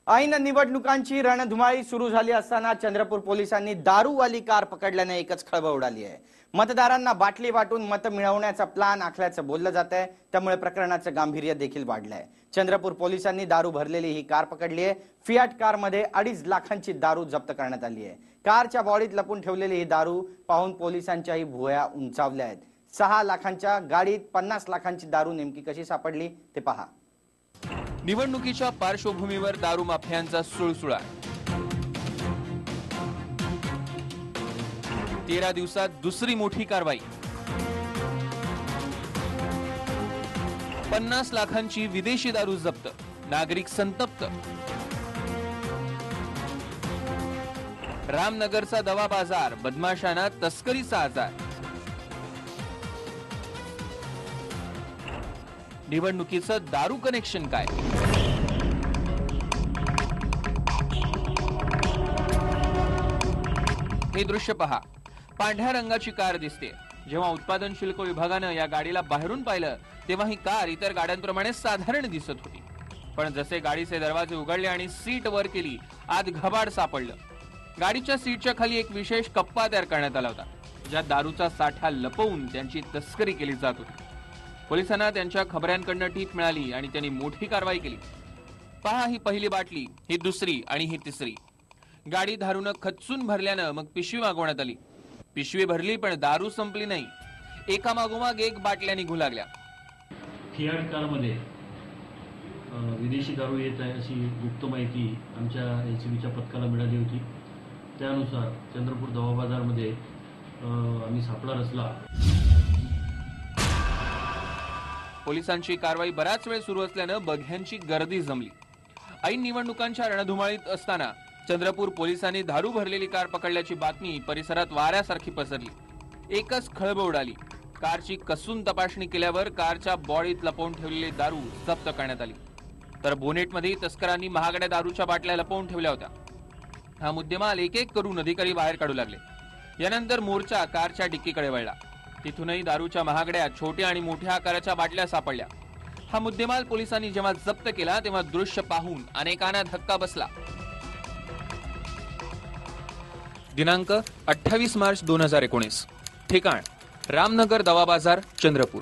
ऐन निवडणुकांची रणधुमाळी सुरू झाली असताना चंद्रपूर पोलिसांनी दारूवाली कार पकडल्याने एकच खळबळ उडाली आहे। मतदारांना बाटली वाटून मत मिळवण्याचा प्लान आखल्याचं बोललं जात आहे, त्यामुळे प्रकरणाचं गांभीर्य देखील वाढलंय। चंद्रपूर पोलिसांनी दारू भरलेली ही कार पकडली आहे। फियाट कारमध्ये 2.5 लाखांची दारू जप्त करण्यात आली आहे। कारच्या बॉडीत लपून ठेवलेली ही दारू पाहून पोलिसांच्याही भुवया उंचावल्या आहेत। 6 लाखांच्या गाडीत 50 लाखांची दारू नेमकी कशी सापडली ते पहा। निवडणुकीच्या पार्श्वभूमीवर दारू माफियांचा सुळसुळाट। 13 दिवसात दुसरी मोठी कारवाई। 50 लाखांची विदेशी दारू जप्त, नागरिक संतप्त। रामनगरचा दवा बाजार, बदमाशांना तस्करीचा आजार। निवडणुकीचं दारू कनेक्शन काय? हे दृश्य पहा। पांढऱ्या रंगाची कार दिसते। जेव्हा उत्पादन शुल्क विभागानं या गाडीला बाहेरून पाहिलं तेव्हा ही कार इतर गाड्यांप्रमाणे साधारण दिसत होती, पण जसे गाडीचे दरवाजे उघडले आणि सीट वर केली, आत घबाड सापडलं। गाडीच्या सीटच्या खाली एक विशेष कप्पा तयार करण्यात आला होता, ज्यात दारूचा साठा लपवून त्यांची तस्करी केली जात होती। पोलिसांना त्यांच्या खबऱ्यांकडनं टीप मिळाली आणि त्यांनी मोठी कारवाई केली। पहा, ही पहिली बाटली, ही दुसरी आणि ही तिसरी। गाडी दारूनं खच्चून भरल्यानं मग पिशवी मागवण्यात आली। पिशवी भरली पण दारू संपली नाही। एकामागोमाग एक बाटल्या निघू लागल्या। फियाट कारमध्ये विदेशी दारू येत आहे अशी गुप्त माहिती आमच्या एसीबीच्या पथकाला मिळाली होती। त्यानुसार चंद्रपूर दवा बाजारमध्ये आम्ही सापळा रचला। पोलिसांची कारवाई बराच वेळ सुरू असल्यानं बघ्यांची गर्दी जमली। ऐन निवडणुकांच्या रणधुमाळीत असताना चंद्रपूर पोलिसांनी दारू भरलेली कार पकडल्याची बातमी परिसरात वाऱ्यासारखी पसरली। एकच खळबळ उडाली। कारची कसून तपासणी केल्यावर कारच्या बॉडीत लपवून ठेवलेली दारू जप्त करण्यात आली, तर बोनेटमध्ये तस्करांनी महागड्या दारूच्या बाटल्या लपवून ठेवल्या होत्या। हा मुद्देमाल एक एक करून अधिकारी बाहेर काढू लागले। यानंतर मोर्चा कारच्या डिक्कीकडे वळला। तिथूनही दारूच्या महागड्या छोट्या आणि मोठ्या आकाराच्या बाटल्या सापडल्या। हा मुद्देमाल पोलिसांनी जेव्हा जप्त केला तेव्हा दृश्य पाहून अनेकांना धक्का बसला। दिनांक 28 मार्च 2019, ठिकाण रामनगर दवा बाजार, चंद्रपूर।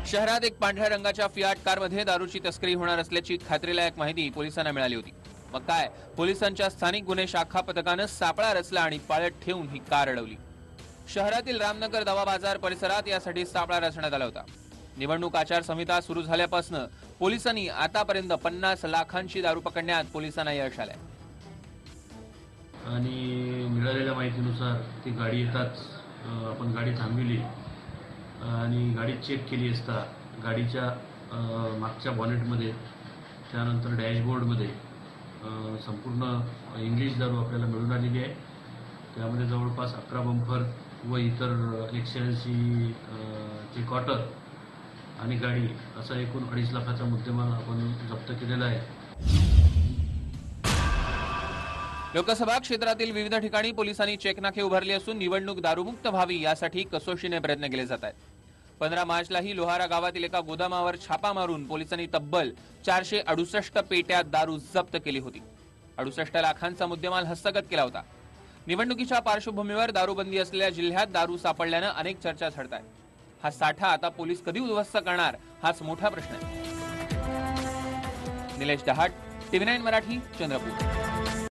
शहरात एक पांढऱ्या रंगाच्या फियाट कारमध्ये दारूची तस्करी होणार असल्याची खात्रीलायक माहिती पोलिसांना मिळाली होती। मग काय, पोलिसांच्या स्थानिक गुन्हे शाखा पथकानं सापळा रचला आणि पाळत ठेवून ही कार अडवली। शहरातील रामनगर दवा बाजार परिसरात यासाठी सापळा रचण्यात आला होता। निवडणूक आचारसंहिता सुरू झाल्यापासून पोलिसांनी आतापर्यंत 50 लाखांची दारू पकडण्यात पोलिसांना यश आलंय। आणि मिळालेल्या माहितीनुसार ती गाडी येताच आपण गाडी थांबविली आणि गाडी चेक केली असता गाडीच्या मागच्या बॉनेटमध्ये, त्यानंतर डॅशबोर्डमध्ये संपूर्ण इंग्लिश दारू आपल्याला मिळून आलेली आहे। त्यामध्ये जवळपास 11 बंपर व इतर 180 चे क्वार्टर आणि गाडी असा एकूण 2.5 लाखाचा मुद्देमाल आपण जप्त केलेला आहे। लोकसभा क्षेत्रातील विविध ठिकाणी पोलिसांनी चेकनाके उभारली असून निवडणूक दारूमुक्त व्हावी यासाठी कसोशीने प्रयत्न केले जात आहेत। 15 मार्चलाही लोहारा गावातील एका गोदामावर छापा मारून पोलिसांनी तब्बल 468 पेट्या दारू जप्त केली होती। 68 लाखांचा मुद्देमाल हस्तगत केला होता। निवडणुकीच्या पार्श्वभूमीवर दारूबंदी असलेल्या जिल्ह्यात दारू सापडल्यानं अनेक चर्चा झडतायत। हा साठा आता पोलीस कधी उद्ध्वस्त करणार हाच मोठा प्रश्न आहे। निलेश दहाट, TV9 मराठी, चंद्रपूर।